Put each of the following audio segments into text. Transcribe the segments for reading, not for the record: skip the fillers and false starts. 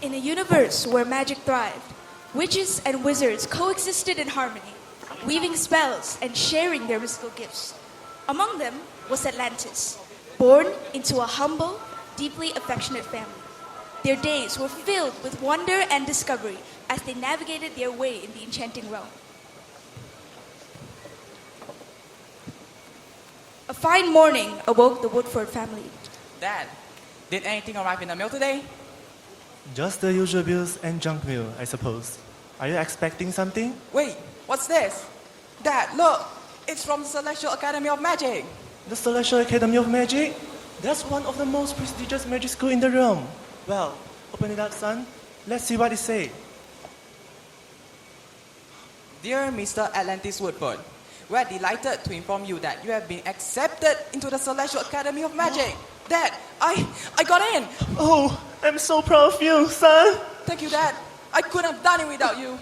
In a universe where magic thrived, witches and wizards coexisted in harmony, weaving spells and sharing their mystical gifts. Among them was Atlantis, born into a humble, deeply affectionate family. Their days were filled with wonder and discovery as they navigated their way in the enchanting realm. A fine morning awoke the Woodford family. Dad, did anything arrive in the mail today? Just the usual bills and junk mail, I suppose. Are you expecting something? Wait, what's this? Dad, look! It's from the Celestial Academy of Magic! The Celestial Academy of Magic? That's one of the most prestigious magic schools in the realm. Well, open it up, son. Let's see what it says. Dear Mr. Atlantis Woodford, we are delighted to inform you that you have been accepted into the Celestial Academy of Magic. Dad, I got in! Oh, I'm so proud of you, son. Thank you, Dad. I couldn't have done it without you.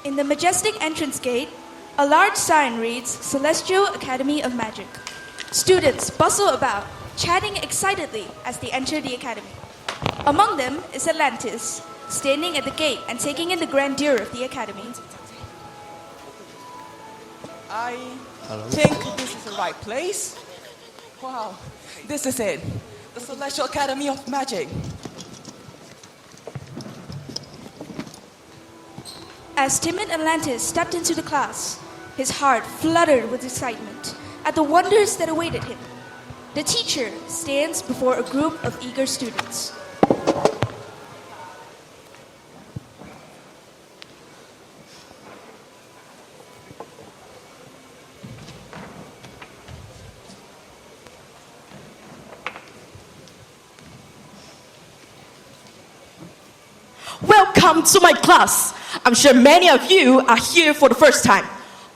In the majestic entrance gate, a large sign reads Celestial Academy of Magic. Students bustle about, chatting excitedly as they enter the academy. Among them is Atlantis, standing at the gate and taking in the grandeur of the academy. I think this is the right place. Wow, this is it. The Celestial Academy of Magic. As timid Atlantis stepped into the class, his heart fluttered with excitement at the wonders that awaited him. The teacher stands before a group of eager students. Welcome to my class. I'm sure many of you are here for the first time.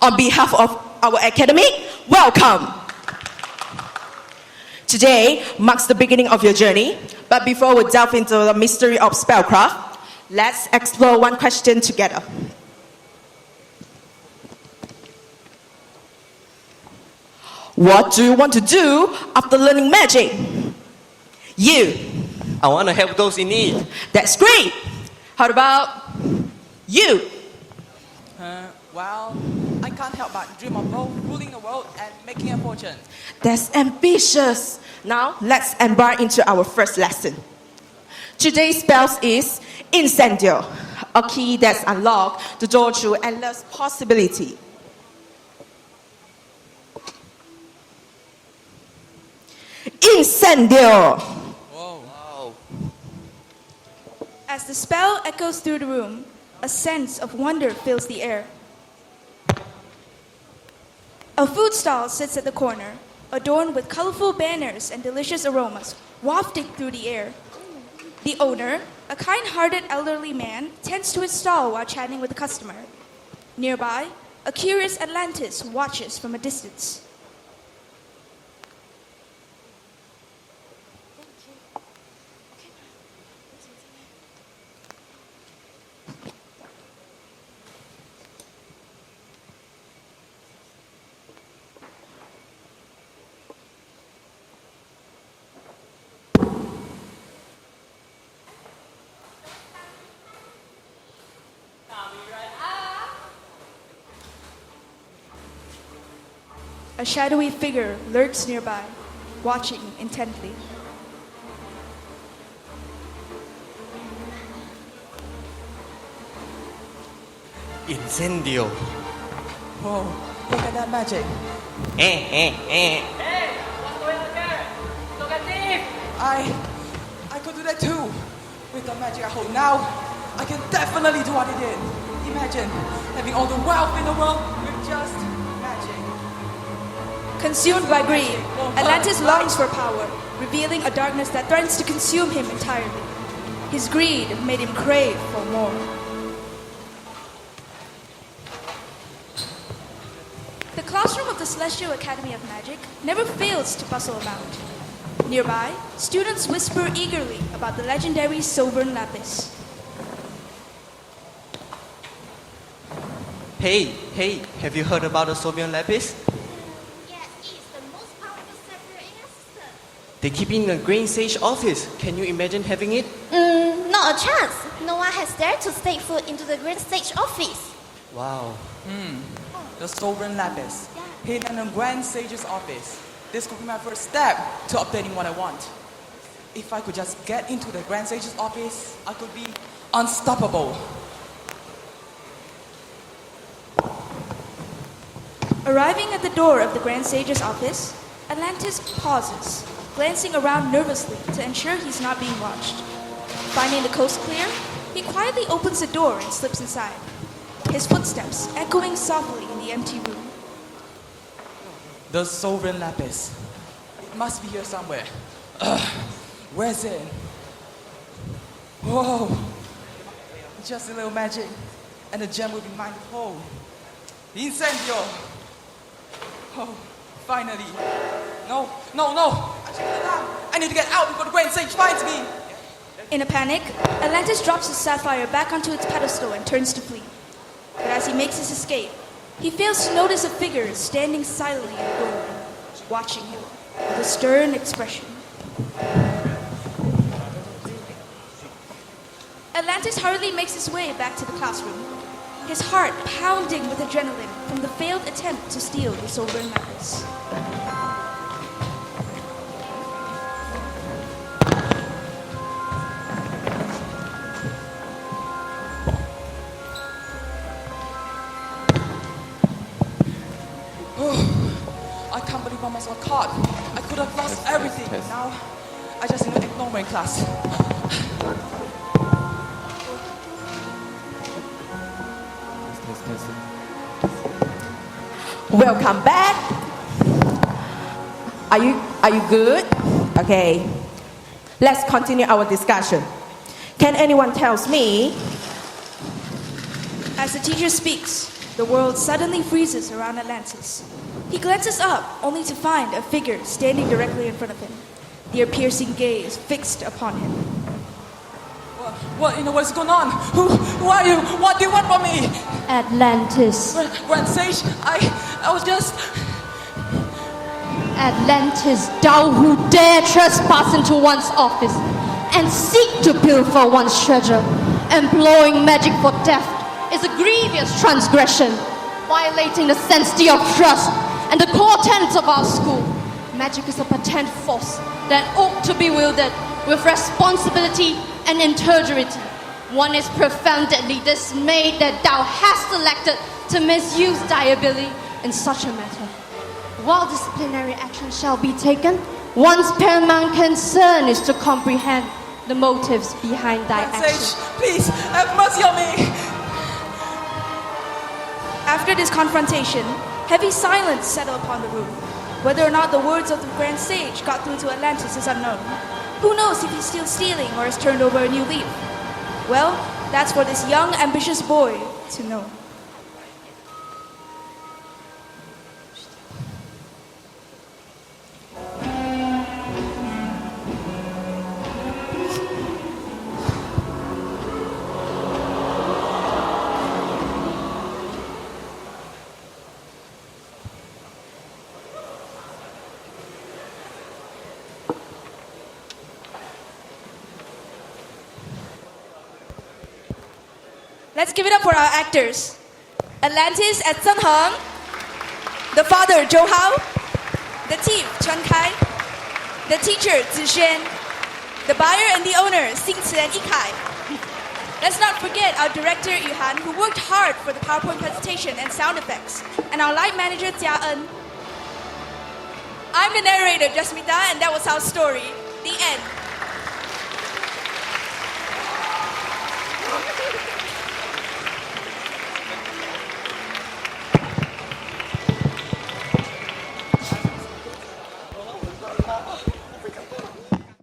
On behalf of our academy, welcome. Today marks the beginning of your journey, but before we delve into the mystery of spellcraft, let's explore one question together. What do you want to do after learning magic? You. I want to help those in need. That's great. How about you? Well, I can't help but dream of both ruling the world and making a fortune. That's ambitious. Now, let's embark into our first lesson. Today's spell is Incendio, a key that's unlocked the door to endless possibility. Incendio! Whoa. As the spell echoes through the room, a sense of wonder fills the air. A food stall sits at the corner, adorned with colorful banners and delicious aromas wafting through the air. The owner, a kind-hearted elderly man, tends to his stall while chatting with the customer. Nearby, a curious Atlantis watches from a distance. A shadowy figure lurks nearby, watching intently. Incendio. Whoa, look at that magic. Eh. I could do that too. With the magic I hold now, I can definitely do what I did. Imagine having all the wealth in the world with just magic. Consumed by greed, Atlantis longs for power, revealing a darkness that threatens to consume him entirely. His greed made him crave for more. The classroom of the Celestial Academy of Magic never fails to bustle about. Nearby, students whisper eagerly about the legendary Sovereign Lapis. Hey, have you heard about the Soviet Lapis? Yes, it's the most powerful sapphire in existence. They keep in the Grain Sage office. Can you imagine having it? Not a chance. No one has dared to stake foot into the Grand Stage office. Wow. The Sovereign Lapis, hidden in the Grand Sage's office. This could be my first step to obtaining what I want. If I could just get into the Grand Sage's office, I could be unstoppable. Arriving at the door of the Grand Sage's office, Atlantis pauses, glancing around nervously to ensure he's not being watched. Finding the coast clear, he quietly opens the door and slips inside, his footsteps echoing softly in the empty room. The Sovereign Lapis. It must be here somewhere. Where's it? Whoa! Just a little magic, and the gem will be mine whole. Incendio! Oh, finally. No! I need to get out before the Grand Sage finds me! In a panic, Atlantis drops his sapphire back onto its pedestal and turns to flee. But as he makes his escape, he fails to notice a figure standing silently in the doorway, watching him with a stern expression. Atlantis hurriedly makes his way back to the classroom, his heart pounding with adrenaline from the failed attempt to steal the Sovereign Lapis. I can't believe I was caught. I could have lost everything. Now, I just need to ignore my class. Welcome back. Are you good? Okay. Let's continue our discussion. Can anyone tells me? As the teacher speaks, the world suddenly freezes around Atlantis. He glances up, only to find a figure standing directly in front of him, their piercing gaze fixed upon him. What in the world is going on? Who are you? What do you want from me? Atlantis. Grand Sage, I was just... Atlantis, thou who dare trespass into one's office and seek to pilfer one's treasure, employing magic for theft is a grievous transgression, violating the sanctity of trust and the core tenets of our school. Magic is a potent force that ought to be wielded with responsibility and integrity. One is profoundly dismayed that thou hast elected to misuse thy ability in such a matter. While disciplinary action shall be taken, one's paramount concern is to comprehend the motives behind thy Grand action. Sage, please, have mercy on me! After this confrontation, heavy silence settled upon the room. Whether or not the words of the Grand Sage got through to Atlantis is unknown. Who knows if he's still stealing or has turned over a new leaf? Well, that's for this young, ambitious boy to know. Let's give it up for our actors. Atlantis at Sun Heng, the father Zhou Hao, the thief Chen Kai, the teacher Zi Xuan, the buyer and the owner Xing Ci and Yi Kai. Let's not forget our director Yu Han, who worked hard for the PowerPoint presentation and sound effects, and our light manager Jia En. I'm the narrator Jasmita, and that was our story. The end.